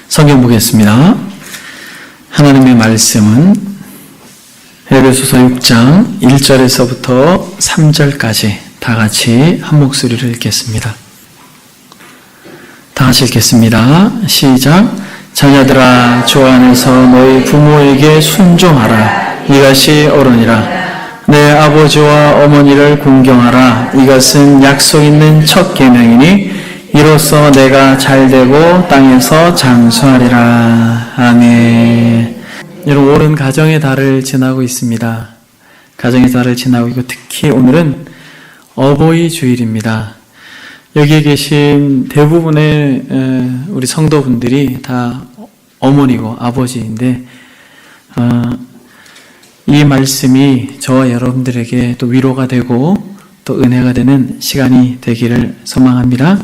성경 보겠습니다. 하나님의 말씀은 에베소서 6장 1절에서부터 3절까지 다 같이 한 목소리를 읽겠습니다. 다 같이 읽겠습니다. 시작. 자녀들아, 주 안에서 너희 부모에게 순종하라. 이것이 옳으니라. 내 아버지와 어머니를 공경하라. 이것은 약속 있는 첫 계명이니 이로써 내가 잘되고 땅에서 장수하리라. 아멘. 여러분, 오랜 가정의 달을 지나고 있습니다. 가정의 달을 지나고 있고, 특히 오늘은 어버이 주일입니다. 여기에 계신 대부분의 우리 성도분들이 다 어머니고 아버지인데, 이 말씀이 저와 여러분들에게 또 위로가 되고 또 은혜가 되는 시간이 되기를 소망합니다.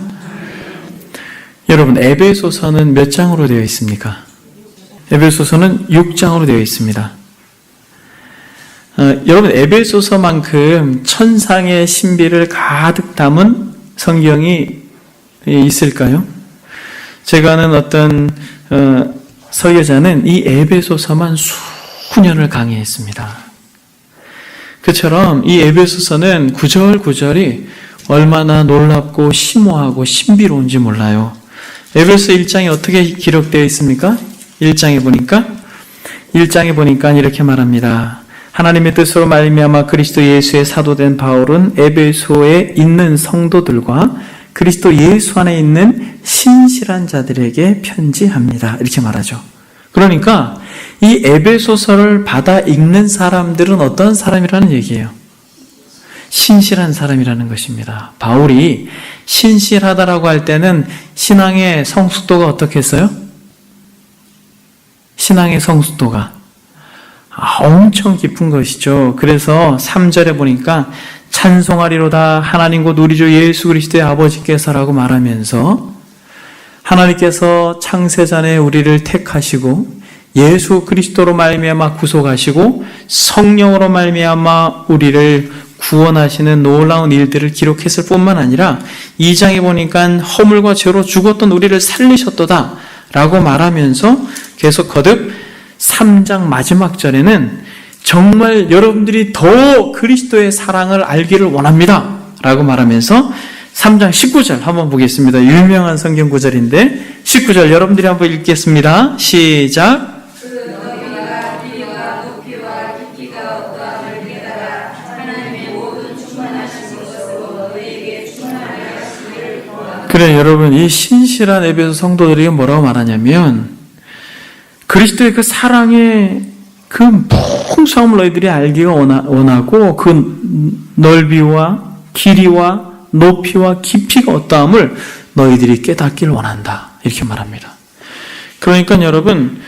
여러분, 에베소서는 몇 장으로 되어 있습니까? 에베소서는 6장으로 되어 있습니다. 여러분, 에베소서만큼 천상의 신비를 가득 담은 성경이 있을까요? 제가 아는 어떤 설교자는 이 에베소서만 수년을 강의했습니다. 그처럼 이 에베소서는 구절구절이 얼마나 놀랍고 심오하고 신비로운지 몰라요. 에베소 1장이 어떻게 기록되어 있습니까? 1장에 보니까 이렇게 말합니다. 하나님의 뜻으로 말미암아 그리스도 예수의 사도된 바울은 에베소에 있는 성도들과 그리스도 예수 안에 있는 신실한 자들에게 편지합니다. 이렇게 말하죠. 그러니까 이 에베소서를 받아 읽는 사람들은 어떤 사람이라는 얘기예요? 신실한 사람이라는 것입니다. 바울이 신실하다라고 할 때는 신앙의 성숙도가 어떻게 했어요? 신앙의 성숙도가 엄청 깊은 것이죠. 그래서 3절에 보니까 찬송하리로다 하나님 곧 우리 주 예수 그리스도의 아버지께서라고 말하면서 하나님께서 창세전에 우리를 택하시고 예수 그리스도로 말미암아 구속하시고 성령으로 말미암아 우리를 구원하시는 놀라운 일들을 기록했을 뿐만 아니라 2장에 보니까 허물과 죄로 죽었던 우리를 살리셨도다 라고 말하면서 계속 거듭 3장 마지막 절에는 정말 여러분들이 더 그리스도의 사랑을 알기를 원합니다 라고 말하면서 3장 19절 한번 보겠습니다. 유명한 성경 구절인데 19절 여러분들이 한번 읽겠습니다. 시작. 그래, 여러분, 이 신실한 에베소 성도들이 뭐라고 말하냐면 그리스도의 그 사랑의 그 풍성함을 너희들이 알기가 원하고 그 넓이와 길이와 높이와 깊이가 어떠함을 너희들이 깨닫기를 원한다. 이렇게 말합니다. 그러니까 여러분,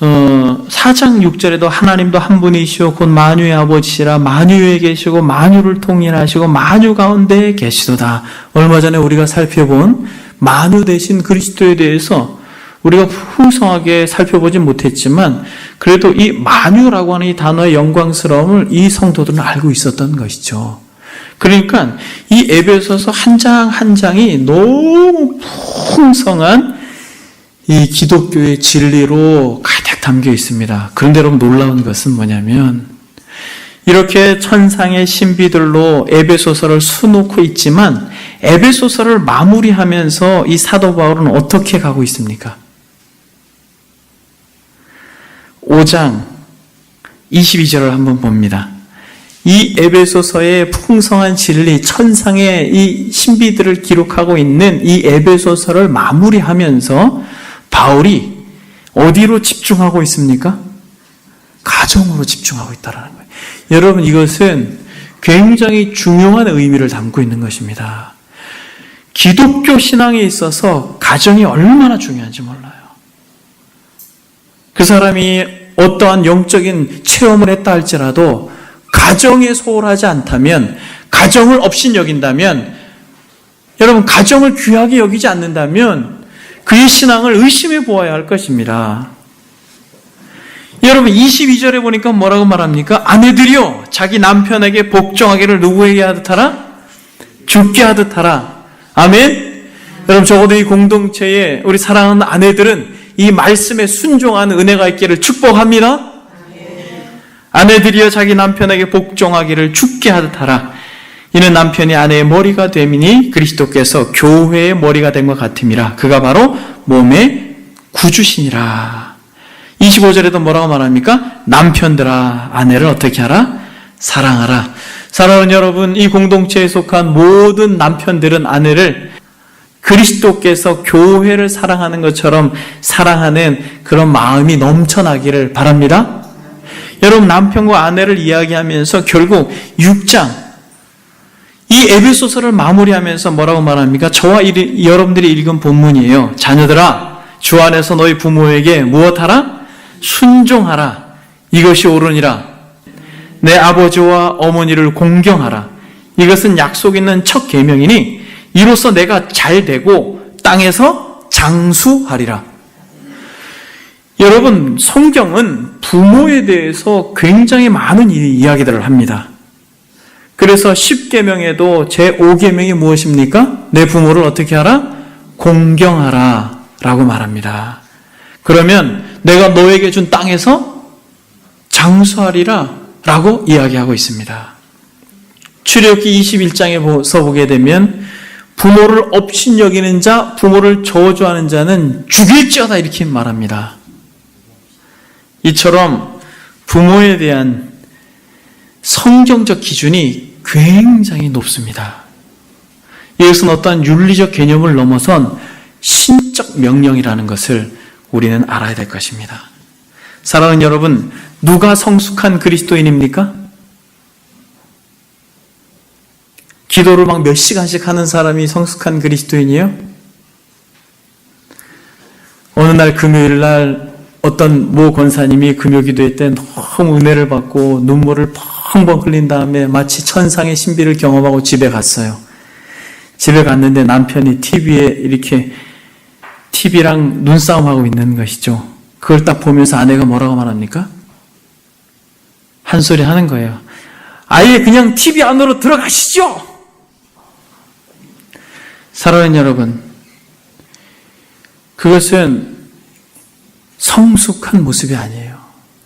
4장 6절에도 하나님도 한 분이시오 곧 만유의 아버지시라 만유에 계시고 만유를 통일하시고 만유 가운데 계시도다. 얼마 전에 우리가 살펴본 만유 대신 그리스도에 대해서 우리가 풍성하게 살펴보진 못했지만 그래도 이 만유라고 하는 이 단어의 영광스러움을 이 성도들은 알고 있었던 것이죠. 그러니까 이 에베소서 한 장 한 장이 너무 풍성한 이 기독교의 진리로 가득 담겨 있습니다. 그런데 여러분, 놀라운 것은 뭐냐면 이렇게 천상의 신비들로 에베소서를 수놓고 있지만 에베소서를 마무리하면서 이 사도 바울은 어떻게 가고 있습니까? 5장 22절을 한번 봅니다. 이 에베소서의 풍성한 진리, 천상의 이 신비들을 기록하고 있는 이 에베소서를 마무리하면서 바울이 어디로 집중하고 있습니까? 가정으로 집중하고 있다는 거예요. 여러분, 이것은 굉장히 중요한 의미를 담고 있는 것입니다. 기독교 신앙에 있어서 가정이 얼마나 중요한지 몰라요. 그 사람이 어떠한 영적인 체험을 했다 할지라도 가정에 소홀하지 않다면, 가정을 업신여긴다면, 여러분, 가정을 귀하게 여기지 않는다면 그의 신앙을 의심해 보아야 할 것입니다. 여러분, 22절에 보니까 뭐라고 말합니까? 아내들이요, 자기 남편에게 복종하기를 누구에게 하듯 하라? 주께 하듯 하라. 아멘? 여러분, 적어도 이 공동체에 우리 사랑하는 아내들은 이 말씀에 순종하는 은혜가 있기를 축복합니다. 아내들이여 자기 남편에게 복종하기를 죽게 하듯 하라. 이는 남편이 아내의 머리가 됨이니 그리스도께서 교회의 머리가 된 것 같음이라. 그가 바로 몸의 구주시니라. 25절에도 뭐라고 말합니까? 남편들아 아내를 어떻게 하라? 사랑하라. 사랑하는 여러분, 이 공동체에 속한 모든 남편들은 아내를 그리스도께서 교회를 사랑하는 것처럼 사랑하는 그런 마음이 넘쳐나기를 바랍니다. 여러분, 남편과 아내를 이야기하면서 결국 6장 이 에베소서를 마무리하면서 뭐라고 말합니까? 저와 여러분들이 읽은 본문이에요. 자녀들아 주 안에서 너희 부모에게 무엇하라? 순종하라. 이것이 옳으니라. 내 아버지와 어머니를 공경하라. 이것은 약속 있는 첫 계명이니 이로써 내가 잘 되고 땅에서 장수하리라. 여러분, 성경은 부모에 대해서 굉장히 많은 이야기들을 합니다. 그래서 10계명에도 제5계명이 무엇입니까? 내 부모를 어떻게 하라? 공경하라 라고 말합니다. 그러면 내가 너에게 준 땅에서 장수하리라 라고 이야기하고 있습니다. 출애굽기 21장에서 보게 되면 부모를 업신여기는 자, 부모를 저주하는 자는 죽일지어다 이렇게 말합니다. 이처럼 부모에 대한 성경적 기준이 굉장히 높습니다. 이것은 어떠한 윤리적 개념을 넘어선 신적 명령이라는 것을 우리는 알아야 될 것입니다. 사랑하는 여러분, 누가 성숙한 그리스도인입니까? 기도를 막 몇 시간씩 하는 사람이 성숙한 그리스도인이에요? 어느 날 금요일 날 어떤 모 권사님이 금요기도회 때 너무 은혜를 받고 눈물을 펑펑 흘린 다음에 마치 천상의 신비를 경험하고 집에 갔어요. 집에 갔는데 남편이 TV에 이렇게 TV랑 눈싸움하고 있는 것이죠. 그걸 딱 보면서 아내가 뭐라고 말합니까? 한 소리 하는 거예요. 아예 그냥 TV 안으로 들어가시죠! 사랑하는 여러분, 그것은 성숙한 모습이 아니에요.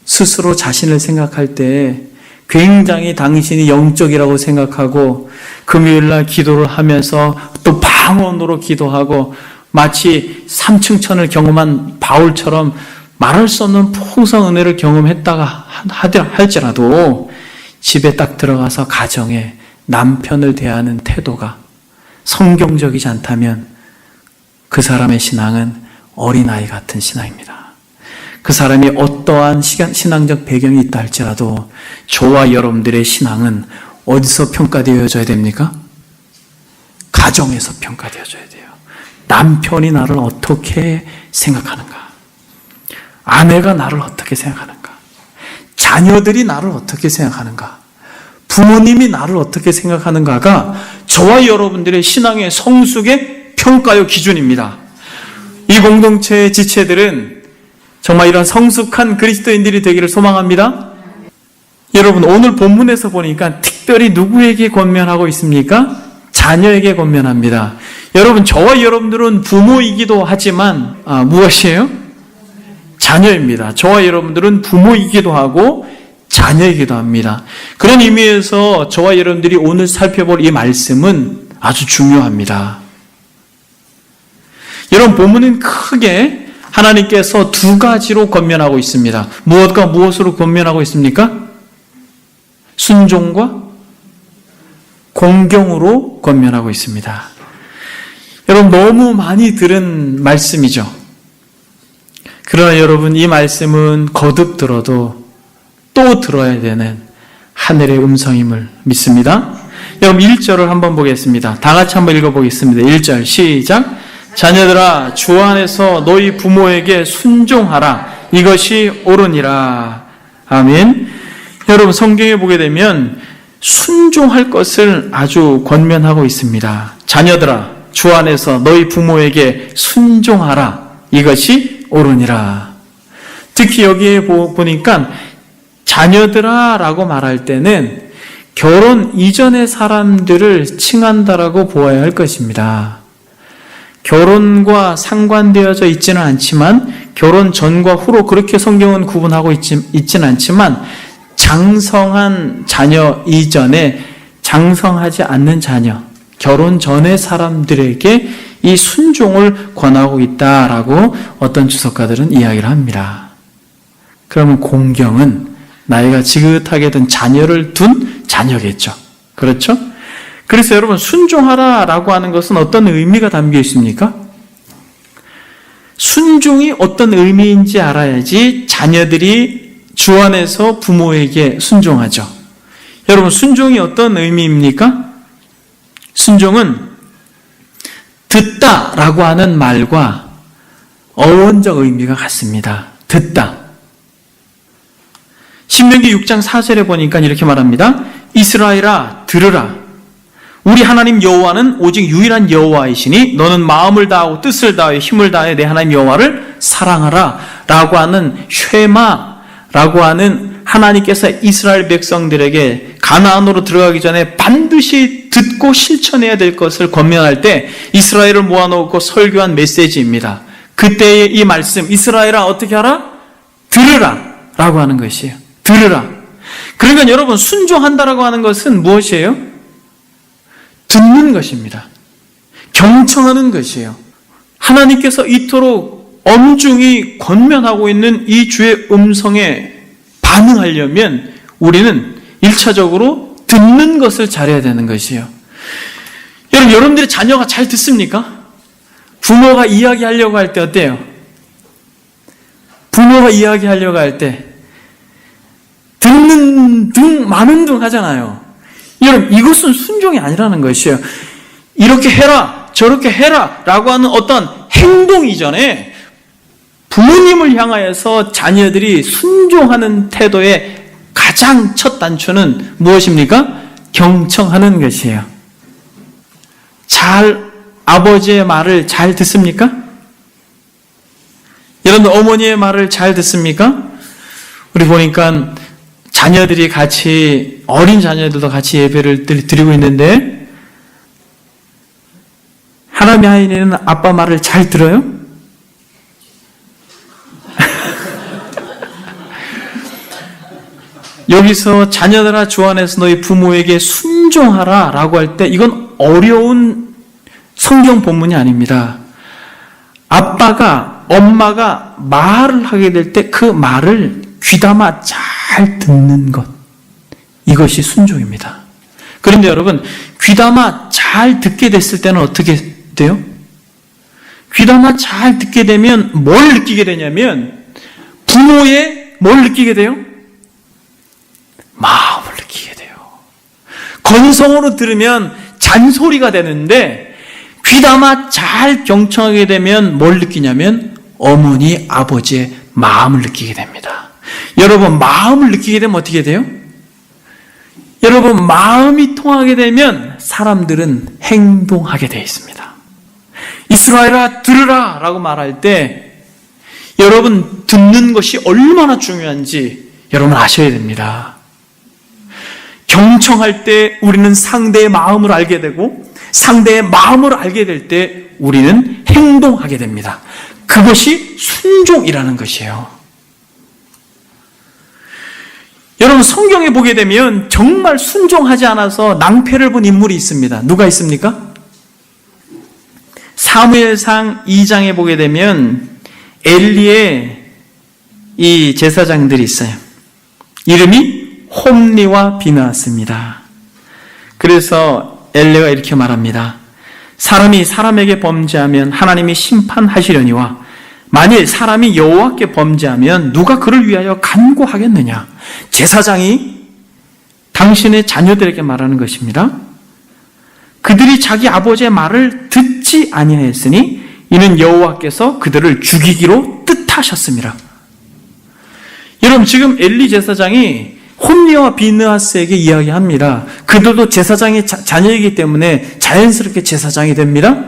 스스로 자신을 생각할 때 굉장히 당신이 영적이라고 생각하고 금요일날 기도를 하면서 또 방언으로 기도하고 마치 삼층천을 경험한 바울처럼 말할 수 없는 풍성 은혜를 경험했다가 할지라도 집에 딱 들어가서 가정에 남편을 대하는 태도가 성경적이지 않다면 그 사람의 신앙은 어린아이 같은 신앙입니다. 그 사람이 어떠한 신앙적 배경이 있다 할지라도 저와 여러분들의 신앙은 어디서 평가되어져야 됩니까? 가정에서 평가되어져야 돼요. 남편이 나를 어떻게 생각하는가? 아내가 나를 어떻게 생각하는가? 자녀들이 나를 어떻게 생각하는가? 부모님이 나를 어떻게 생각하는가가 저와 여러분들의 신앙의 성숙의 평가요 기준입니다. 이 공동체의 지체들은 정말 이런 성숙한 그리스도인들이 되기를 소망합니다. 여러분, 오늘 본문에서 보니까 특별히 누구에게 권면하고 있습니까? 자녀에게 권면합니다. 여러분, 저와 여러분들은 부모이기도 하지만 무엇이에요? 자녀입니다. 저와 여러분들은 부모이기도 하고 자녀이기도 합니다. 그런 의미에서 저와 여러분들이 오늘 살펴볼 이 말씀은 아주 중요합니다. 여러분, 본문은 크게 하나님께서 두 가지로 권면하고 있습니다. 무엇과 무엇으로 권면하고 있습니까? 순종과 공경으로 권면하고 있습니다. 여러분, 너무 많이 들은 말씀이죠. 그러나 여러분, 이 말씀은 거듭 들어도 또 들어야 되는 하늘의 음성임을 믿습니다. 여러분, 1절을 한번 보겠습니다. 다 같이 한번 읽어보겠습니다. 1절 시작. 자녀들아 주 안에서 너희 부모에게 순종하라. 이것이 옳으니라. 아멘. 여러분, 성경에 보게 되면 순종할 것을 아주 권면하고 있습니다. 자녀들아 주 안에서 너희 부모에게 순종하라. 이것이 옳으니라. 특히 여기에 보니까 자녀들아 라고 말할 때는 결혼 이전의 사람들을 칭한다라고 보아야 할 것입니다. 결혼과 상관되어져 있지는 않지만 결혼 전과 후로 그렇게 성경은 구분하고 있지는 않지만 장성한 자녀 이전에 장성하지 않는 자녀, 결혼 전의 사람들에게 이 순종을 권하고 있다라고 어떤 주석가들은 이야기를 합니다. 그러면 공경은 나이가 지긋하게 든 자녀를 둔 자녀겠죠. 그렇죠? 그래서 여러분, 순종하라라고 하는 것은 어떤 의미가 담겨 있습니까? 순종이 어떤 의미인지 알아야지 자녀들이 주 안에서 부모에게 순종하죠. 여러분, 순종이 어떤 의미입니까? 순종은 듣다라고 하는 말과 어원적 의미가 같습니다. 듣다. 신명기 6장 4절에 보니까 이렇게 말합니다. 이스라엘아, 들으라. 우리 하나님 여호와는 오직 유일한 여호와이시니 너는 마음을 다하고 뜻을 다하여 힘을 다하여 내 하나님 여호와를 사랑하라 라고 하는 쉐마라고 하는 하나님께서 이스라엘 백성들에게 가나안으로 들어가기 전에 반드시 듣고 실천해야 될 것을 권면할 때 이스라엘을 모아놓고 설교한 메시지입니다. 그때의 이 말씀, 이스라엘아 어떻게 하라? 들으라 라고 하는 것이에요. 들으라. 그러니까 여러분, 순종한다라고 하는 것은 무엇이에요? 듣는 것입니다. 경청하는 것이에요. 하나님께서 이토록 엄중히 권면하고 있는 이 주의 음성에 반응하려면 우리는 1차적으로 듣는 것을 잘해야 되는 것이에요. 여러분들의 자녀가 잘 듣습니까? 부모가 이야기하려고 할 때 어때요? 부모가 이야기하려고 할 때 듣는 둥 마는 둥 하잖아요. 여러분, 이것은 순종이 아니라는 것이에요. 이렇게 해라, 저렇게 해라 라고 하는 어떤 행동 이전에 부모님을 향하여서 자녀들이 순종하는 태도의 가장 첫 단추는 무엇입니까? 경청하는 것이에요. 아버지의 말을 잘 듣습니까? 여러분, 어머니의 말을 잘 듣습니까? 우리 보니까 자녀들이 같이, 어린 자녀들도 같이 예배를 드리고 있는데 하나님의 아이는 아빠 말을 잘 들어요? 여기서 자녀들아 주 안에서 너희 부모에게 순종하라 라고 할 때 이건 어려운 성경 본문이 아닙니다. 아빠가, 엄마가 말을 하게 될 때 그 말을 귀담아 잘 듣는 것, 이것이 순종입니다. 그런데 여러분, 귀담아 잘 듣게 됐을 때는 어떻게 돼요? 귀담아 잘 듣게 되면 뭘 느끼게 되냐면 부모의 뭘 느끼게 돼요? 마음을 느끼게 돼요. 건성으로 들으면 잔소리가 되는데 귀담아 잘 경청하게 되면 뭘 느끼냐면 어머니, 아버지의 마음을 느끼게 됩니다. 여러분, 마음을 느끼게 되면 어떻게 돼요? 여러분, 마음이 통하게 되면 사람들은 행동하게 되어 있습니다. 이스라엘아 들으라 라고 말할 때 여러분, 듣는 것이 얼마나 중요한지 여러분 아셔야 됩니다. 경청할 때 우리는 상대의 마음을 알게 되고 상대의 마음을 알게 될 때 우리는 행동하게 됩니다. 그것이 순종이라는 것이에요. 여러분, 성경에 보게 되면 정말 순종하지 않아서 낭패를 본 인물이 있습니다. 누가 있습니까? 사무엘상 2장에 보게 되면 엘리의 이 제사장들이 있어요. 이름이 홈리와 비느하스입니다. 그래서 엘리가 이렇게 말합니다. 사람이 사람에게 범죄하면 하나님이 심판하시려니와 만일 사람이 여호와께 범죄하면 누가 그를 위하여 간구하겠느냐? 제사장이 당신의 자녀들에게 말하는 것입니다. 그들이 자기 아버지의 말을 듣지 아니하였으니 이는 여호와께서 그들을 죽이기로 뜻하셨습니다. 여러분, 지금 엘리 제사장이 홈리와 비느하스에게 이야기합니다. 그들도 제사장의 자녀이기 때문에 자연스럽게 제사장이 됩니다.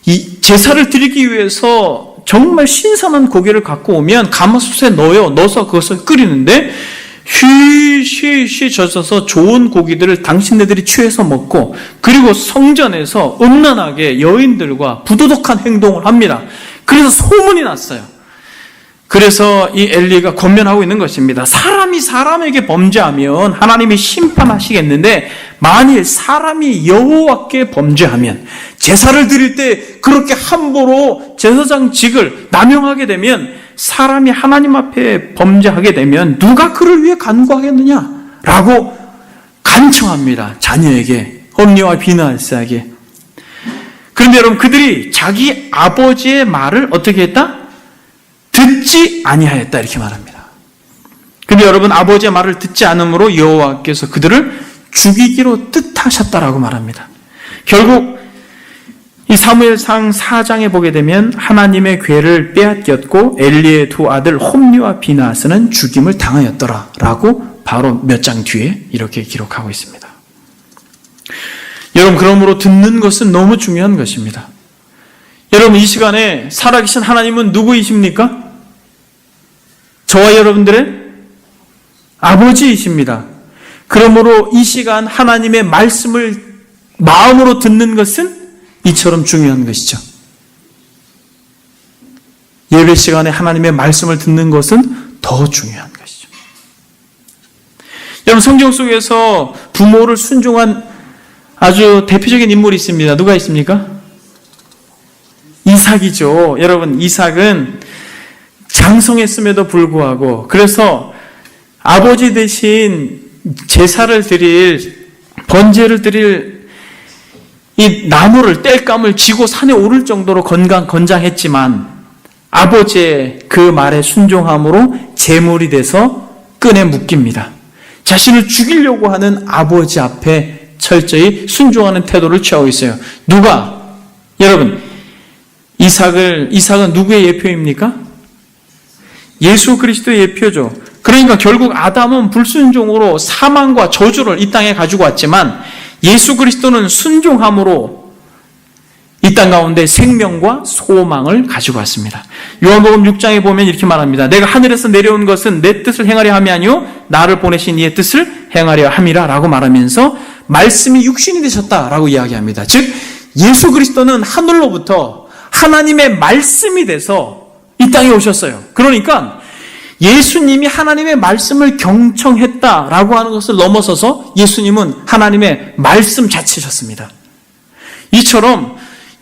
이 제사를 드리기 위해서 정말 신선한 고기를 갖고 오면 가마솥에 넣어서 그것을 끓이는데 쉬쉬쉬 젖어서 좋은 고기들을 당신네들이 취해서 먹고 그리고 성전에서 음란하게 여인들과 부도덕한 행동을 합니다. 그래서 소문이 났어요. 그래서 이 엘리가 권면하고 있는 것입니다. 사람이 사람에게 범죄하면 하나님이 심판하시겠는데 만일 사람이 여호와께 범죄하면 제사를 드릴 때 그렇게 함부로 제사장직을 남용하게 되면 사람이 하나님 앞에 범죄하게 되면 누가 그를 위해 간구하겠느냐라고 간청합니다. 자녀에게, 홈리와 비나하스에게. 그런데 여러분, 그들이 자기 아버지의 말을 어떻게 했다? 듣지 아니하였다, 이렇게 말합니다. 그런데 여러분, 아버지의 말을 듣지 않으므로 여호와께서 그들을 죽이기로 뜻하셨다라고 말합니다. 결국 이 사무엘상 4장에 보게 되면 하나님의 궤를 빼앗겼고 엘리의 두 아들 홈리와 비나하스는 죽임을 당하였더라라고 바로 몇 장 뒤에 이렇게 기록하고 있습니다. 여러분, 그러므로 듣는 것은 너무 중요한 것입니다. 여러분, 이 시간에 살아계신 하나님은 누구이십니까? 저와 여러분들의 아버지이십니다. 그러므로 이 시간 하나님의 말씀을 마음으로 듣는 것은 이처럼 중요한 것이죠. 예배 시간에 하나님의 말씀을 듣는 것은 더 중요한 것이죠. 여러분, 성경 속에서 부모를 순종한 아주 대표적인 인물이 있습니다. 누가 있습니까? 이삭이죠. 여러분, 이삭은 장성했음에도 불구하고 그래서 아버지 대신 제사를 드릴, 번제를 드릴 이 나무를, 땔감을 지고 산에 오를 정도로 건장했지만 아버지의 그 말에 순종함으로 제물이 돼서 끈에 묶입니다. 자신을 죽이려고 하는 아버지 앞에 철저히 순종하는 태도를 취하고 있어요. 누가? 여러분, 이삭은 누구의 예표입니까? 예수 그리스도의 예표죠. 그러니까 결국 아담은 불순종으로 사망과 저주를 이 땅에 가지고 왔지만 예수 그리스도는 순종함으로 이 땅 가운데 생명과 소망을 가지고 왔습니다. 요한복음 6장에 보면 이렇게 말합니다. 내가 하늘에서 내려온 것은 내 뜻을 행하려 함이 아니요 나를 보내신 이의 뜻을 행하려 함이라 라고 말하면서 말씀이 육신이 되셨다라고 이야기합니다. 즉 예수 그리스도는 하늘로부터 하나님의 말씀이 돼서 이 땅에 오셨어요. 그러니까 예수님이 하나님의 말씀을 경청했다라고 하는 것을 넘어서서 예수님은 하나님의 말씀 자체셨습니다. 이처럼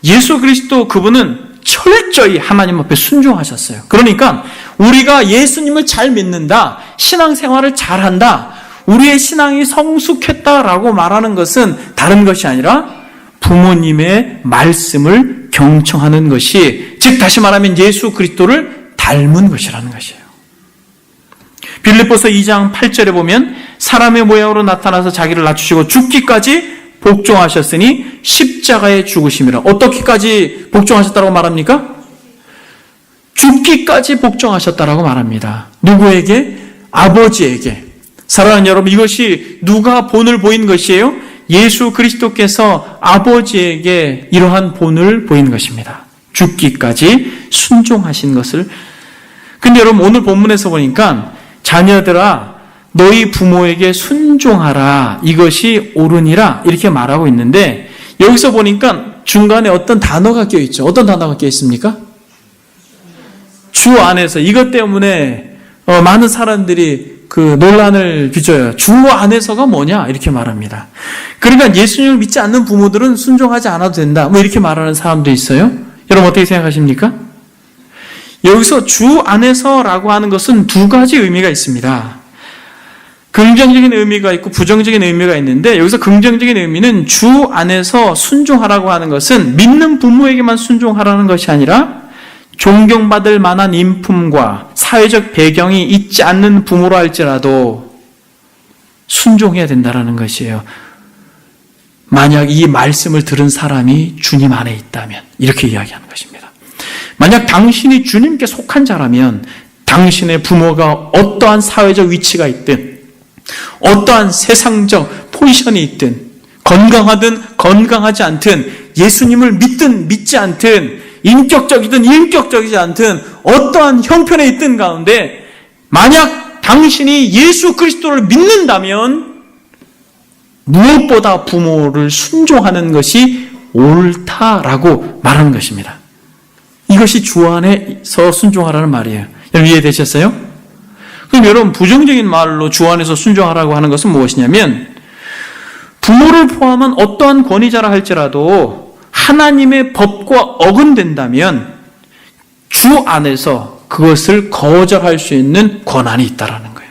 예수 그리스도 그분은 철저히 하나님 앞에 순종하셨어요. 그러니까 우리가 예수님을 잘 믿는다, 신앙생활을 잘한다, 우리의 신앙이 성숙했다라고 말하는 것은 다른 것이 아니라 부모님의 말씀을 경청하는 것이, 즉 다시 말하면 예수 그리스도를 닮은 것이라는 것이에요. 빌립보서 2장 8절에 보면 사람의 모양으로 나타나서 자기를 낮추시고 죽기까지 복종하셨으니 십자가에 죽으심이라. 어떻게까지 복종하셨다고 말합니까? 죽기까지 복종하셨다라고 말합니다. 누구에게? 아버지에게. 사랑하는 여러분, 이것이 누가 본을 보인 것이에요? 예수 그리스도께서 아버지에게 이러한 본을 보인 것입니다. 죽기까지 순종하신 것을. 근데 여러분, 오늘 본문에서 보니까 자녀들아 너희 부모에게 순종하라, 이것이 옳으니라, 이렇게 말하고 있는데 여기서 보니까 중간에 어떤 단어가 껴있죠. 어떤 단어가 껴있습니까? 주 안에서. 이것 때문에 많은 사람들이 그 논란을 빚어요. 주 안에서가 뭐냐 이렇게 말합니다. 그러니까 예수님을 믿지 않는 부모들은 순종하지 않아도 된다, 뭐 이렇게 말하는 사람도 있어요. 여러분 어떻게 생각하십니까? 여기서 주 안에서라고 하는 것은 두 가지 의미가 있습니다. 긍정적인 의미가 있고 부정적인 의미가 있는데, 여기서 긍정적인 의미는 주 안에서 순종하라고 하는 것은 믿는 부모에게만 순종하라는 것이 아니라 존경받을 만한 인품과 사회적 배경이 있지 않는 부모로 할지라도 순종해야 된다는 것이에요. 만약 이 말씀을 들은 사람이 주님 안에 있다면, 이렇게 이야기하는 것입니다. 만약 당신이 주님께 속한 자라면 당신의 부모가 어떠한 사회적 위치가 있든 어떠한 세상적 포지션이 있든 건강하든 건강하지 않든 예수님을 믿든 믿지 않든 인격적이든 인격적이지 않든 어떠한 형편에 있든 가운데 만약 당신이 예수 그리스도를 믿는다면 무엇보다 부모를 순종하는 것이 옳다라고 말하는 것입니다. 이것이 주 안에서 순종하라는 말이에요. 여러분 이해되셨어요? 그럼 여러분 부정적인 말로 주 안에서 순종하라고 하는 것은 무엇이냐면 부모를 포함한 어떠한 권위자라 할지라도 하나님의 법과 어긋된다면 주 안에서 그것을 거절할 수 있는 권한이 있다라는 거예요.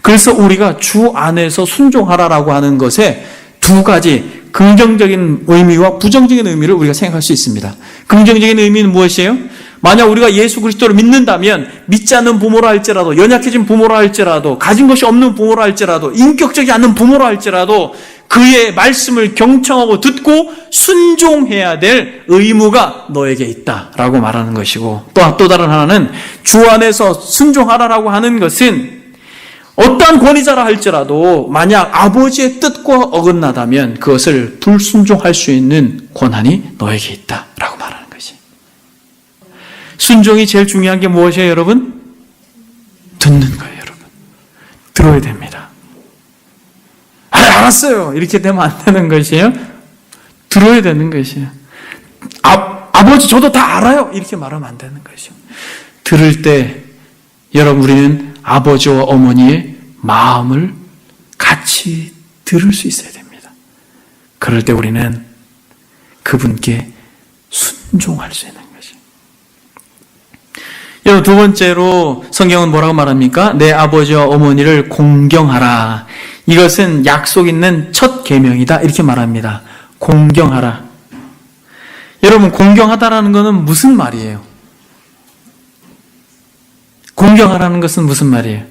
그래서 우리가 주 안에서 순종하라라고 하는 것에 두 가지 긍정적인 의미와 부정적인 의미를 우리가 생각할 수 있습니다. 긍정적인 의미는 무엇이에요? 만약 우리가 예수 그리스도를 믿는다면 믿지 않는 부모라 할지라도, 연약해진 부모라 할지라도, 가진 것이 없는 부모라 할지라도, 인격적이 않는 부모라 할지라도 그의 말씀을 경청하고 듣고 순종해야 될 의무가 너에게 있다라고 말하는 것이고, 또 다른 하나는 주 안에서 순종하라라고 하는 것은 어떠한 권위자라 할지라도 만약 아버지의 뜻과 어긋나다면 그것을 불순종할 수 있는 권한이 너에게 있다라고 말하는 것이. 순종이 제일 중요한 게 무엇이에요, 여러분? 듣는 거예요, 여러분. 들어야 됩니다. 알았어요. 이렇게 되면 안 되는 것이에요. 들어야 되는 것이에요. 아버지 저도 다 알아요. 이렇게 말하면 안 되는 것이에요. 들을 때 여러분 우리는 아버지와 어머니의 마음을 같이 들을 수 있어야 됩니다. 그럴 때 우리는 그분께 순종할 수 있는 것이에요. 여러분 두 번째로 성경은 뭐라고 말합니까? 내 아버지와 어머니를 공경하라. 이것은 약속 있는 첫 계명이다. 이렇게 말합니다. 공경하라. 여러분 공경하다라는 것은 무슨 말이에요? 공경하라는 것은 무슨 말이에요?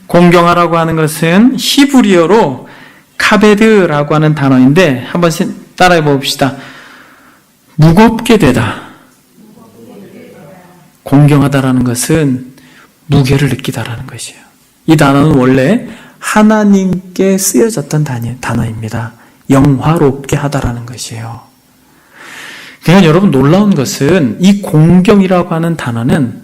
공경하라고 하는 것은 히브리어로 카베드라고 하는 단어인데 한번 따라해 봅시다. 무겁게 되다. 공경하다라는 것은 무게를 느끼다라는 것이에요. 이 단어는 원래 하나님께 쓰여졌던 단어입니다. 영화롭게 하다라는 것이에요. 그러니까 여러분 놀라운 것은 이 공경이라고 하는 단어는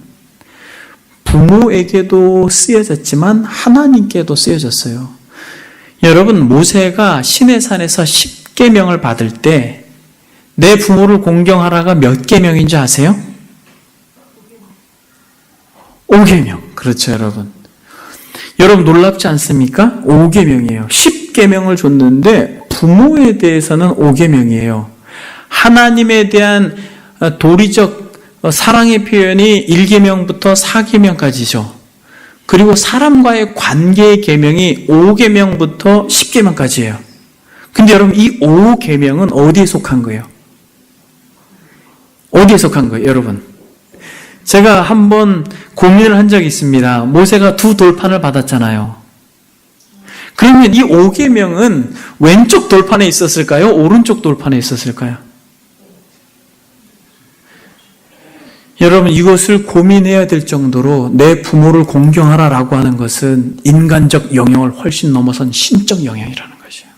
부모에게도 쓰여졌지만 하나님께도 쓰여졌어요. 여러분 모세가 시내산에서 10계명을 받을 때 내 부모를 공경하라가 몇 계명인지 아세요? 5계명. 그렇죠, 여러분. 여러분 놀랍지 않습니까? 5계명이에요. 10계명을 줬는데 부모에 대해서는 5계명이에요. 하나님에 대한 도리적 사랑의 표현이 1계명부터 4계명까지죠. 그리고 사람과의 관계의 계명이 5계명부터 10계명까지예요. 근데 여러분 이 5계명은 어디에 속한 거예요? 어디에 속한 거예요, 여러분? 제가 한번 고민을 한 적이 있습니다. 모세가 2 돌판을 받았잖아요. 그러면 이 5계명은 왼쪽 돌판에 있었을까요? 오른쪽 돌판에 있었을까요? 여러분 이것을 고민해야 될 정도로 내 부모를 공경하라라고 하는 것은 인간적 영역을 훨씬 넘어선 신적 영역이라는 것이에요.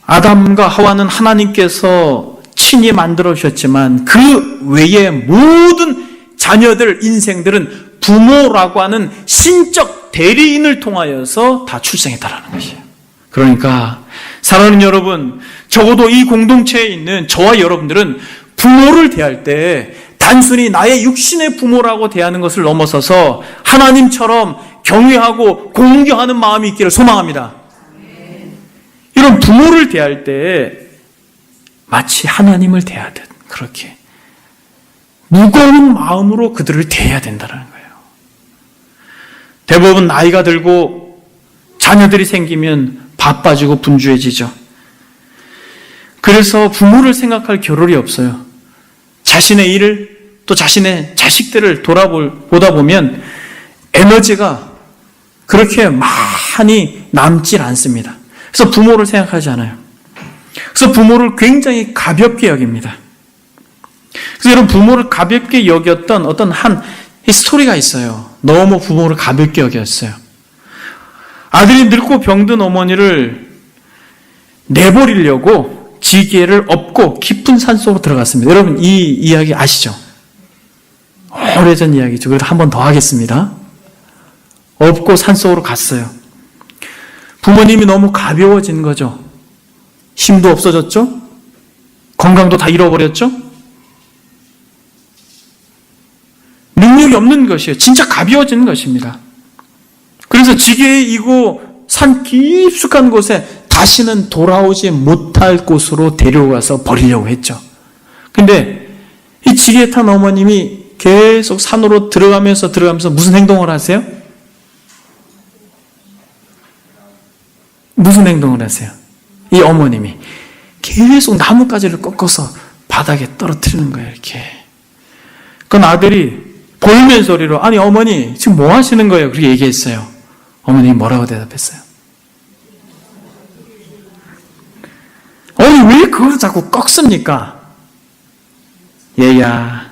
아담과 하와는 하나님께서 친히 만들어 주셨지만 그 외의 모든 자녀들, 인생들은 부모라고 하는 신적 대리인을 통하여서 다 출생했다라는 것이에요. 그러니까 사랑하는 여러분, 적어도 이 공동체에 있는 저와 여러분들은 부모를 대할 때 단순히 나의 육신의 부모라고 대하는 것을 넘어서서 하나님처럼 경외하고 공경하는 마음이 있기를 소망합니다. 이런 부모를 대할 때 마치 하나님을 대하듯 그렇게 무거운 마음으로 그들을 대해야 된다는 거예요. 대부분 나이가 들고 자녀들이 생기면 바빠지고 분주해지죠. 그래서 부모를 생각할 겨를이 없어요. 자신의 일을 또 자신의 자식들을 보다 보면 에너지가 그렇게 많이 남질 않습니다. 그래서 부모를 생각하지 않아요. 그래서 부모를 굉장히 가볍게 여깁니다. 그래서 여러분 부모를 가볍게 여겼던 어떤 한 스토리가 있어요. 너무 부모를 가볍게 여겼어요. 아들이 늙고 병든 어머니를 내버리려고 지게를 업고 깊은 산속으로 들어갔습니다. 여러분 이 이야기 아시죠? 오래전 이야기죠. 그래도 한 번 더 하겠습니다. 업고 산속으로 갔어요. 부모님이 너무 가벼워진 거죠. 힘도 없어졌죠? 건강도 다 잃어버렸죠? 능력이 없는 것이에요. 진짜 가벼워지는 것입니다. 그래서 지게에 이고 산 깊숙한 곳에 다시는 돌아오지 못할 곳으로 데려가서 버리려고 했죠. 근데 이 지게에 탄 어머님이 계속 산으로 들어가면서 무슨 행동을 하세요? 무슨 행동을 하세요? 이 어머님이 계속 나뭇가지를 꺾어서 바닥에 떨어뜨리는 거예요. 이렇게. 그건 아들이 볼멘 소리로 아니 어머니 지금 뭐 하시는 거예요? 그렇게 얘기했어요. 어머님이 뭐라고 대답했어요? 어머니 왜 그걸 자꾸 꺾습니까? 얘야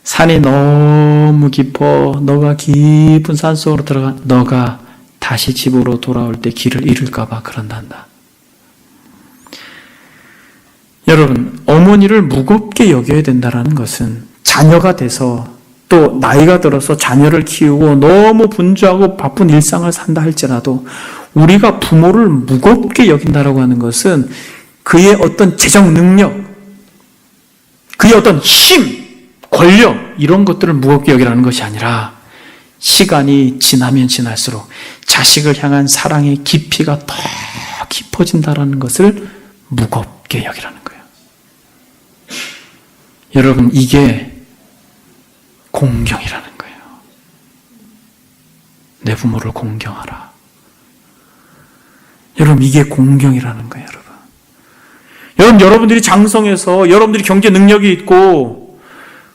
산이 너무 깊어. 너가 깊은 산속으로 들어가 너가 다시 집으로 돌아올 때 길을 잃을까 봐 그런단다. 여러분, 어머니를 무겁게 여겨야 된다는 것은 자녀가 돼서 또 나이가 들어서 자녀를 키우고 너무 분주하고 바쁜 일상을 산다 할지라도 우리가 부모를 무겁게 여긴다라고 하는 것은 그의 어떤 재정 능력, 그의 어떤 힘, 권력 이런 것들을 무겁게 여기라는 것이 아니라 시간이 지나면 지날수록 자식을 향한 사랑의 깊이가 더 깊어진다는 것을 무겁게 여기라는 거예요. 여러분, 이게 공경이라는 거예요. 내 부모를 공경하라. 여러분, 이게 공경이라는 거예요, 여러분. 여러분들이 장성해서 여러분들이 경제 능력이 있고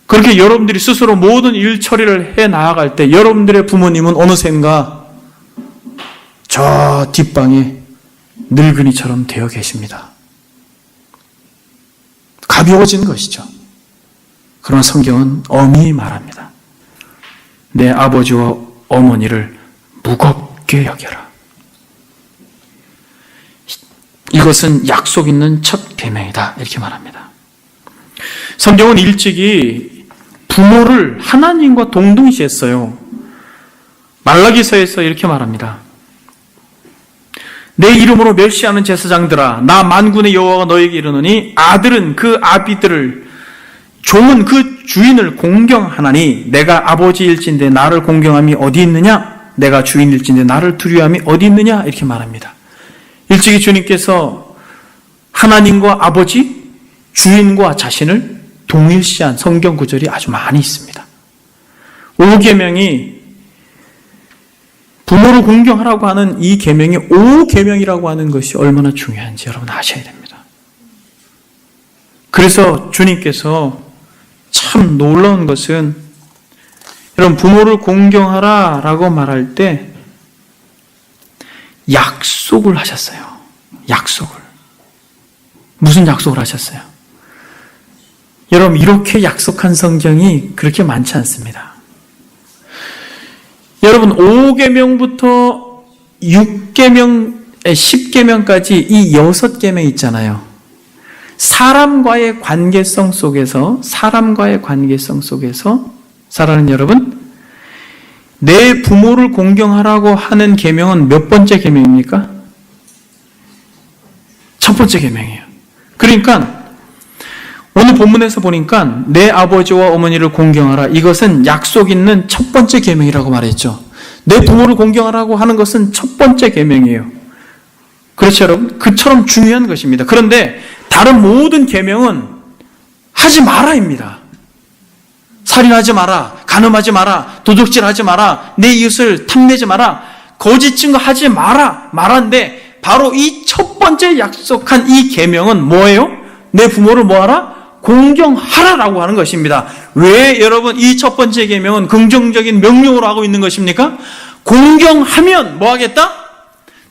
그렇게 여러분들이 스스로 모든 일 처리를 해 나아갈 때 여러분들의 부모님은 어느샌가 저 뒷방에 늙은이처럼 되어 계십니다. 가벼워진 것이죠. 그러나 성경은 엄히 말합니다. 내 아버지와 어머니를 무겁게 여겨라. 이것은 약속 있는 첫 계명이다. 이렇게 말합니다. 성경은 일찍이 부모를 하나님과 동등시했어요. 말라기서에서 이렇게 말합니다. 내 이름으로 멸시하는 제사장들아, 나 만군의 여호와가 너에게 이르노니 아들은 그 아비들을, 종은 그 주인을 공경하나니 내가 아버지일진데 나를 공경함이 어디 있느냐? 내가 주인일진데 나를 두려워함이 어디 있느냐? 이렇게 말합니다. 일찍이 주님께서 하나님과 아버지, 주인과 자신을 동일시한 성경 구절이 아주 많이 있습니다. 5계명이 부모를 공경하라고 하는 이 계명이 5계명이라고 하는 것이 얼마나 중요한지 여러분 아셔야 됩니다. 그래서 주님께서 참 놀라운 것은 여러분 부모를 공경하라 라고 말할 때 약속을 하셨어요. 약속을. 무슨 약속을 하셨어요? 여러분 이렇게 약속한 성경이 그렇게 많지 않습니다. 여러분 5계명부터 6계명, 10계명까지 이 6계명 있잖아요. 사람과의 관계성 속에서 사랑하는 여러분, 내 부모를 공경하라고 하는 계명은 몇 번째 계명입니까? 첫 번째 계명이에요. 그러니까 오늘 본문에서 보니까 내 아버지와 어머니를 공경하라. 이것은 약속 있는 첫 번째 계명이라고 말했죠. 내 부모를 공경하라고 하는 것은 첫 번째 계명이에요. 그렇죠, 여러분? 그처럼 중요한 것입니다. 그런데 다른 모든 계명은 하지 마라입니다. 살인하지 마라, 간음하지 마라, 도둑질하지 마라, 내 이웃을 탐내지 마라, 거짓 증거하지 마라, 말한데 바로 이 첫 번째 약속한 이 계명은 뭐예요? 내 부모를 뭐하라? 공경하라라고 하는 것입니다. 왜 여러분 이 첫 번째 계명은 긍정적인 명령으로 하고 있는 것입니까? 공경하면 뭐 하겠다?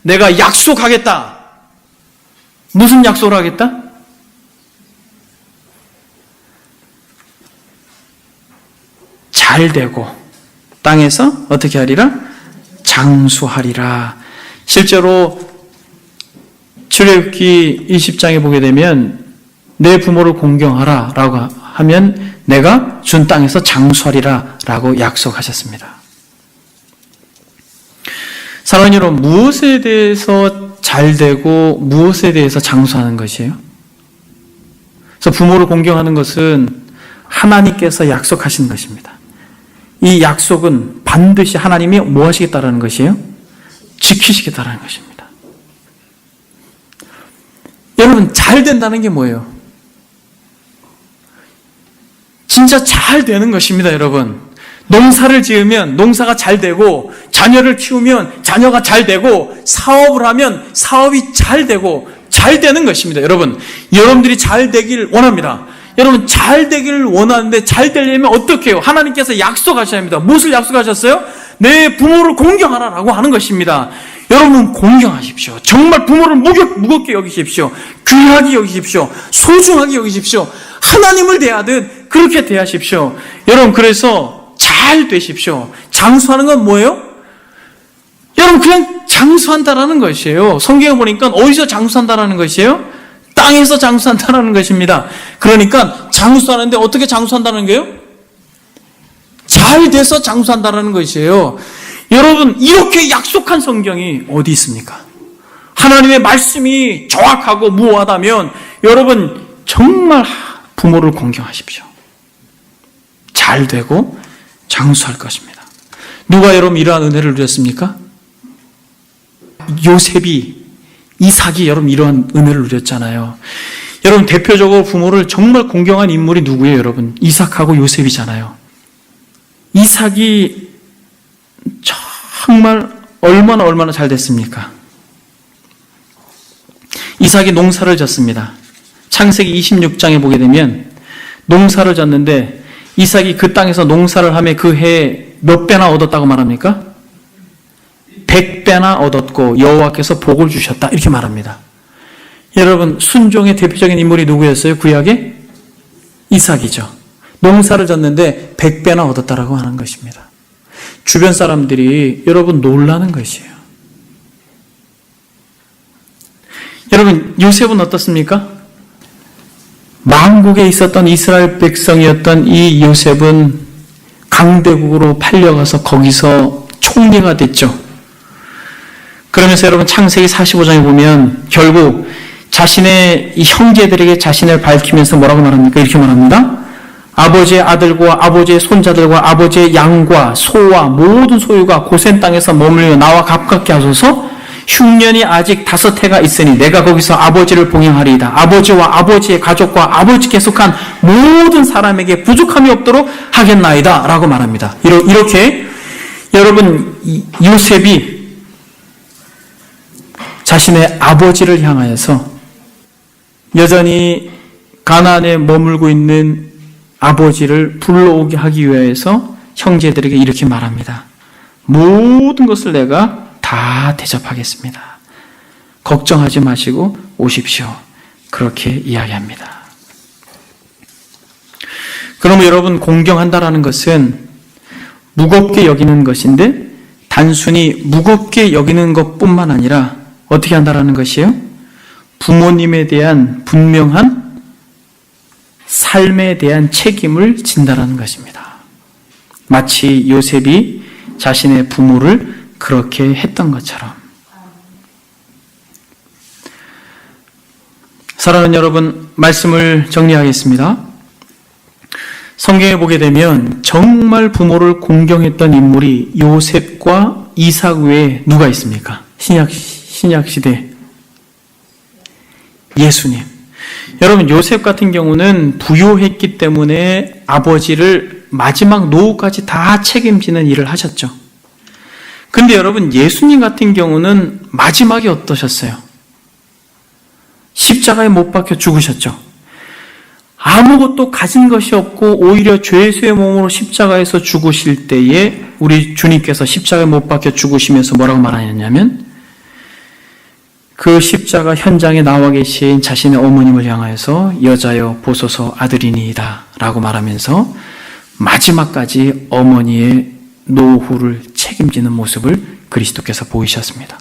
내가 약속하겠다. 무슨 약속을 하겠다? 잘 되고 땅에서 어떻게 하리라? 장수하리라. 실제로 출애굽기 20장에 보게 되면 내 부모를 공경하라 라고 하면 내가 준 땅에서 장수하리라 라고 약속하셨습니다. 사랑하는 여러분, 무엇에 대해서 잘 되고 무엇에 대해서 장수하는 것이에요? 그래서 부모를 공경하는 것은 하나님께서 약속하신 것입니다. 이 약속은 반드시 하나님이 뭐 하시겠다라는 것이에요? 지키시겠다라는 것입니다. 여러분, 잘 된다는 게 뭐예요? 진짜 잘 되는 것입니다, 여러분. 농사를 지으면 농사가 잘 되고, 자녀를 키우면 자녀가 잘 되고, 사업을 하면 사업이 잘 되고, 잘 되는 것입니다. 여러분, 여러분들이 잘 되길 원합니다. 여러분, 잘 되기를 원하는데 잘 되려면 어떻게 해요? 하나님께서 약속하셔야 합니다. 무엇을 약속하셨어요? 내 부모를 공경하라라고 하는 것입니다. 여러분, 공경하십시오. 정말 부모를 무겁게 여기십시오. 귀하게 여기십시오. 소중하게 여기십시오. 하나님을 대하듯 그렇게 대하십시오. 여러분, 그래서 잘 되십시오. 장수하는 건 뭐예요? 여러분, 그냥 장수한다라는 것이에요. 성경에 보니까 어디서 장수한다라는 것이에요? 땅에서 장수한다라는 것입니다. 그러니까 장수하는데 어떻게 장수한다는 거예요? 잘 돼서 장수한다라는 것이에요. 여러분, 이렇게 약속한 성경이 어디 있습니까? 하나님의 말씀이 정확하고 무오하다면 여러분 정말 부모를 공경하십시오. 잘 되고 장수할 것입니다. 누가 여러분 이러한 은혜를 누렸습니까? 요셉이, 이삭이 여러분 이러한 은혜를 누렸잖아요. 여러분, 대표적으로 부모를 정말 공경한 인물이 누구예요, 여러분? 이삭하고 요셉이잖아요. 이삭이 정말 얼마나 잘 됐습니까? 이삭이 농사를 졌습니다. 창세기 26장에 보게 되면 농사를 졌는데 이삭이 그 땅에서 농사를 하며 그 해에 몇 배나 얻었다고 말합니까? 100배나 얻었고 여호와께서 복을 주셨다, 이렇게 말합니다. 여러분, 순종의 대표적인 인물이 누구였어요? 구약에? 이삭이죠. 농사를 졌는데 100배나 얻었다라고 하는 것입니다. 주변 사람들이 여러분 놀라는 것이에요. 여러분, 요셉은 어떻습니까? 만국에 있었던 이스라엘 백성이었던 이 요셉은 강대국으로 팔려가서 거기서 총리가 됐죠. 그러면서 여러분, 창세기 45장에 보면 결국 자신의 이 형제들에게 자신을 밝히면서 뭐라고 말합니까? 이렇게 말합니다. 아버지의 아들과 아버지의 손자들과 아버지의 양과 소와 모든 소유가 고센 땅에서 머물며 나와 가깝게 하소서. 흉년이 아직 5해가 있으니 내가 거기서 아버지를 봉양하리이다. 아버지와 아버지의 가족과 아버지께 속한 모든 사람에게 부족함이 없도록 하겠나이다 라고 말합니다. 이렇게 여러분, 요셉이 자신의 아버지를 향하여서 여전히 가나안에 머물고 있는 아버지를 불러오게 하기 위해서 형제들에게 이렇게 말합니다. 모든 것을 내가 다 대접하겠습니다. 걱정하지 마시고 오십시오. 그렇게 이야기합니다. 그러면 여러분, 공경한다라는 것은 무겁게 여기는 것인데 단순히 무겁게 여기는 것뿐만 아니라 어떻게 한다라는 것이에요? 부모님에 대한 분명한 삶에 대한 책임을 진다라는 것입니다. 마치 요셉이 자신의 부모를 그렇게 했던 것처럼. 사랑하는 여러분, 말씀을 정리하겠습니다. 성경에 보게 되면 정말 부모를 공경했던 인물이 요셉과 이삭 외에 누가 있습니까? 신약 시대 예수님. 여러분, 요셉 같은 경우는 부유했기 때문에 아버지를 마지막 노후까지 다 책임지는 일을 하셨죠. 근데 여러분, 예수님 같은 경우는 마지막에 어떠셨어요? 십자가에 못 박혀 죽으셨죠. 아무것도 가진 것이 없고 오히려 죄수의 몸으로 십자가에서 죽으실 때에 우리 주님께서 십자가에 못 박혀 죽으시면서 뭐라고 말하셨냐면, 그 십자가 현장에 나와 계신 자신의 어머님을 향하여서 여자여 보소서 아들이니이다 라고 말하면서 마지막까지 어머니의 노후를 책임지는 모습을 그리스도께서 보이셨습니다.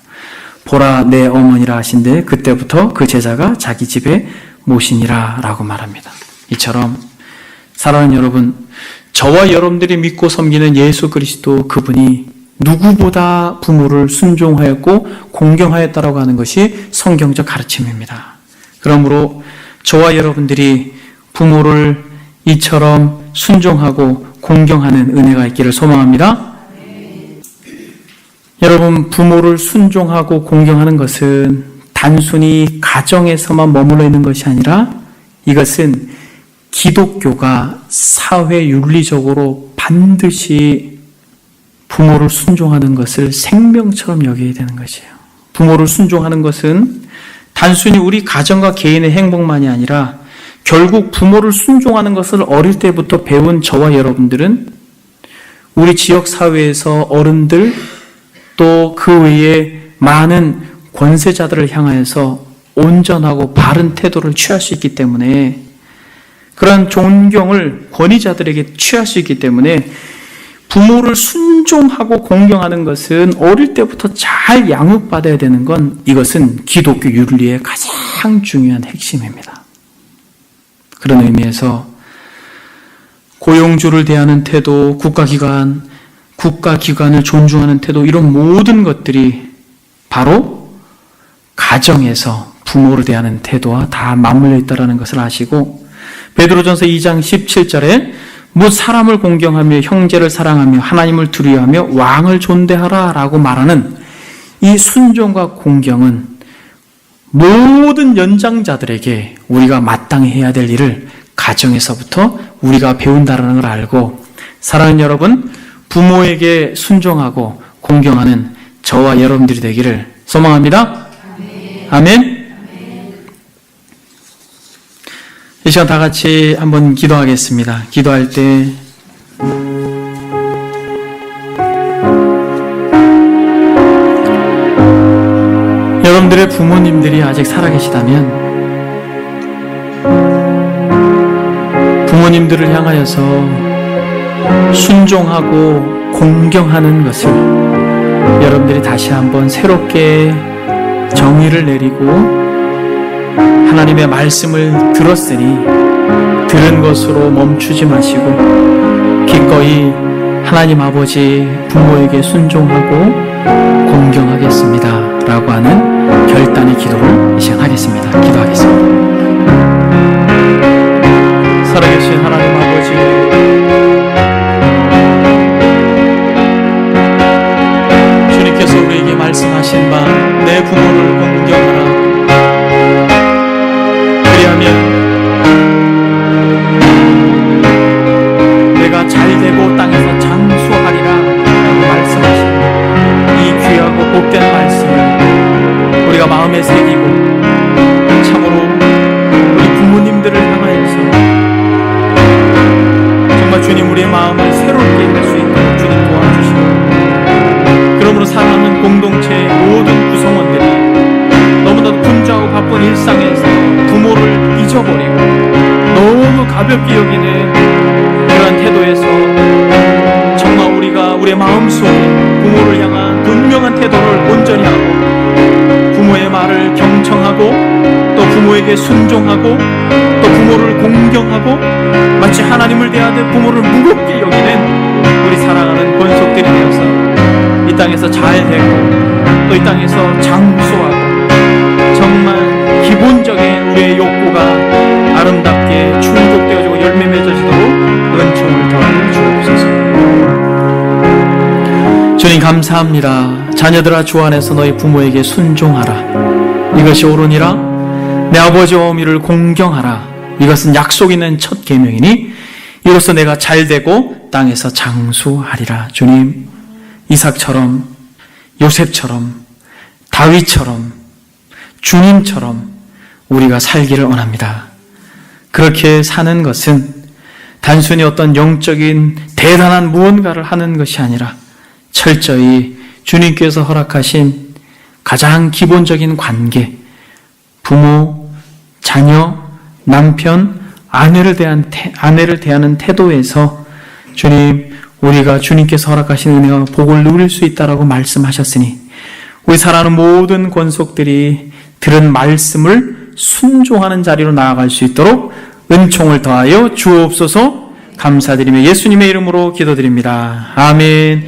보라 내 어머니라 하신데 그때부터 그 제자가 자기 집에 모시니라 라고 말합니다. 이처럼 사랑하는 여러분, 저와 여러분들이 믿고 섬기는 예수 그리스도, 그분이 누구보다 부모를 순종하였고 공경하였다라고 하는 것이 성경적 가르침입니다. 그러므로 저와 여러분들이 부모를 이처럼 순종하고 공경하는 은혜가 있기를 소망합니다. 여러분, 부모를 순종하고 공경하는 것은 단순히 가정에서만 머물러 있는 것이 아니라 이것은 기독교가 사회 윤리적으로 반드시 부모를 순종하는 것을 생명처럼 여겨야 되는 것이에요. 부모를 순종하는 것은 단순히 우리 가정과 개인의 행복만이 아니라 결국 부모를 순종하는 것을 어릴 때부터 배운 저와 여러분들은 우리 지역 사회에서 어른들 또 그 외에 많은 권세자들을 향하여서 온전하고 바른 태도를 취할 수 있기 때문에 그런 존경을 권위자들에게 취할 수 있기 때문에 부모를 순종하고 공경하는 것은 어릴 때부터 잘 양육받아야 되는 건 이것은 기독교 윤리의 가장 중요한 핵심입니다. 그런 의미에서 고용주를 대하는 태도, 국가기관을 존중하는 태도, 이런 모든 것들이 바로 가정에서 부모를 대하는 태도와 다 맞물려 있다는 것을 아시고, 베드로전서 2장 17절에 못 사람을 공경하며 형제를 사랑하며 하나님을 두려워하며 왕을 존대하라 라고 말하는 이 순종과 공경은 모든 연장자들에게 우리가 마땅히 해야 될 일을 가정에서부터 우리가 배운다는 걸 알고, 사랑하는 여러분, 부모에게 순종하고 공경하는 저와 여러분들이 되기를 소망합니다. 아멘. 이 시간 다 같이 한번 기도하겠습니다. 기도할 때 여러분들의 부모님들이 아직 살아계시다면 부모님들을 향하여서 순종하고 공경하는 것을 여러분들이 다시 한번 새롭게 정의를 내리고, 하나님의 말씀을 들었으니 들은 것으로 멈추지 마시고 기꺼이 하나님 아버지 부모에게 순종하고 공경하겠습니다 라고 하는 결단의 기도를 시작하겠습니다. 기도하겠습니다. 살아계신 하나님 아버지, 주님께서 우리에게 말씀하신 바 내 부모를 공경하라, 그리하면 내가 잘되고 땅에서 장수하리라 라고 말씀하신 이 귀하고 복된 말씀을 우리가 마음에 새기고 참으로 우리 부모님들을 향하여서 정말 주님 우리의 마음을 새롭게 할 수 있도록 주님 도와주시고, 그러므로 사랑하는 공동체의 모든 구성원들이 너무나도 분주하고 바쁜 일상에서 부모를 잊어버리고 너무 가볍게 여기는 그러한 태도에서 정말 우리가 우리의 마음속에 부모를 향한 분명한 태도를 온전히 하고 부모의 말을 경청하고 또 부모에게 순종하고 또 부모를 공경하고 마치 하나님을 대하듯 부모를 무겁게 여기는 우리 사랑하는 권속들이 되어서 이 땅에서 잘 되고 또 이 땅에서 장수하고 정말 기본적인 우리의 욕구가 아름답게 충족되어지고 열매 맺어지도록 은총을 더하여 주옵소서. 주님 감사합니다. 자녀들아 주 안에서 너희 부모에게 순종하라, 이것이 옳으니라. 내 아버지와 어미를 공경하라, 이것은 약속 있는 첫 계명이니 이로써 내가 잘되고 땅에서 장수하리라. 주님, 이삭처럼 요셉처럼 다윗처럼 주님처럼 우리가 살기를 원합니다. 그렇게 사는 것은 단순히 어떤 영적인 대단한 무언가를 하는 것이 아니라 철저히 주님께서 허락하신 가장 기본적인 관계, 부모, 자녀, 남편, 아내를 대하는 태도에서 주님, 우리가 주님께서 허락하신 은혜와 복을 누릴 수 있다라고 말씀하셨으니 우리 사랑하는 모든 권속들이 들은 말씀을 순종하는 자리로 나아갈 수 있도록 은총을 더하여 주옵소서. 감사드리며 예수님의 이름으로 기도드립니다. 아멘.